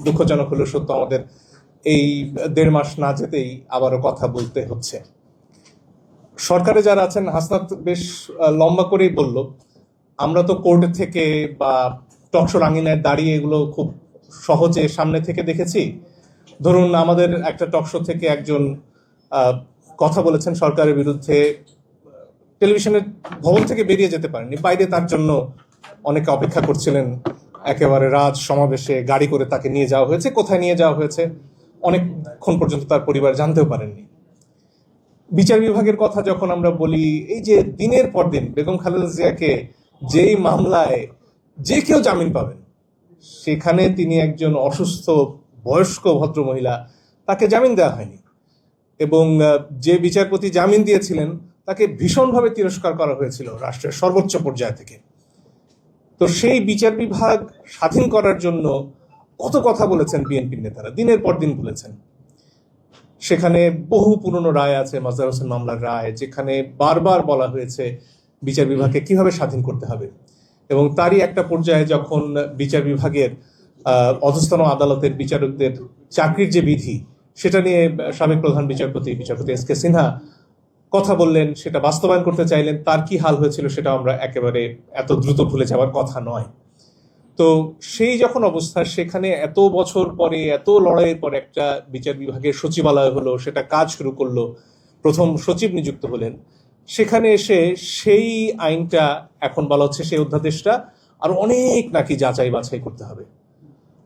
দুঃখজনক হলেও সত্য, আমাদের এই 1.5 মাস না যেতেই আবারও কথা বলতে হচ্ছে। সরকারে যারা আছেন, হাসনাত বেশ লম্বা করেই বলল, আমরা তো কোর্টে থেকে বা টকশোর আঙিনায় দাঁড়িয়ে এগুলো খুব সহজে সামনে থেকে দেখেছি। ধরুন আমাদের একটা টকশো থেকে একজন কথা বলেছেন সরকারের বিরুদ্ধে, টেলিভিশনের ভবন থেকে বেরিয়ে যেতে পারেননি, বাইরে তার জন্য অনেকে অপেক্ষা করছিলেন, একেবারে রাজ সমাবেশে গাড়ি করে তাকে নিয়ে যাওয়া হয়েছে। কোথায় নিয়ে যাওয়া হয়েছে অনেকক্ষণ পর্যন্ত তার পরিবার জানতেও পারেননি। বিচার বিভাগের কথা যখন আমরা বলি, এই যে দিনের পর দিন বেগম খালেদা জিয়াকে যেই মামলায় যে কেউ জামিন পাবেন, সেখানে তিনি একজন অসুস্থ বয়স্ক ভদ্রমহিলা, তাকে জামিন দেওয়া হয়নি। এবং যে বিচারপতি জামিন দিয়েছিলেন তাকে ভীষণভাবে তিরস্কার করা হয়েছিল রাষ্ট্রের সর্বোচ্চ পর্যায় থেকে। তো সেই বিচার বিভাগ স্বাধীন করার জন্য কত কথা বলেছেন বিএনপির নেতারা, দিনের পর দিন বলেছেন। সেখানে বহু পুরনো রায় আছে, মাজহার হোসেন মামলার রায়, যেখানে বারবার বলা হয়েছে বিচার বিভাগকে কিভাবে স্বাধীন করতে হবে। এবং তারই একটা পর্যায়ে যখন বিচার বিভাগের অধস্তন আদালতের বিচারকদের চাকরির যে বিধি, সেটা নিয়ে সাবেক প্রধান বিচারপতি এস কে সিনহা কথা বললেন, সেটা বাস্তবায়ন করতে চাইলেন, তার কি হাল হয়েছিল সেটা আমরা একেবারে এত দ্রুত ভুলে যাওয়ার কথা নয়। তো সেই যখন অবস্থা, সেখানে এত বছর পরে, এত লড়াইয়ের পরে একটা বিচার বিভাগের সচিবালয় হলো, সেটা কাজ শুরু করলো, প্রথম সচিব নিযুক্ত হলেন। সেখানে এসে সেই আইনটা এখন বলা হচ্ছে, সেই অধ্যাদেশটা আর অনেক নাকি যাচাই বাছাই করতে হবে।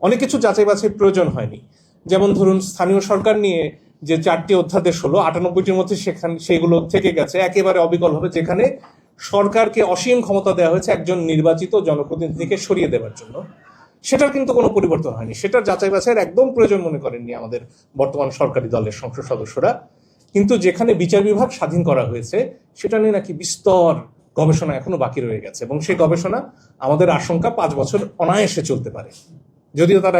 অনেক কিছু যাচাই বাছাই প্রয়োজন হয়নি। যেমন ধরুন স্থানীয় সরকার নিয়ে যে 4টি অধ্যাদেশ হলো, 98টির মধ্যে সেগুলো থেকে গেছে একেবারে অবিকলভাবে, যেখানে সরকারকে অসীম ক্ষমতা দেওয়া হয়েছে একজন নির্বাচিত জনপ্রতিনিধিকে সরিয়ে দেওয়ার জন্য। সেটার কিন্তু কোনো পরিবর্তন হয়নি। সেটার যাচাই বাছাইয়ের একদম প্রয়োজন মনে করেননি আমাদের বর্তমান সরকারি দলের সংসদ সদস্যরা। কিন্তু যেখানে বিচার বিভাগ স্বাধীন করা হয়েছে, সেটা নিয়ে নাকি বিস্তর গবেষণা এখনো বাকি রয়ে গেছে, এবং সেই গবেষণা আমাদের আশঙ্কা 5 বছর অনায়াসে চলতে পারে, যদিও তারা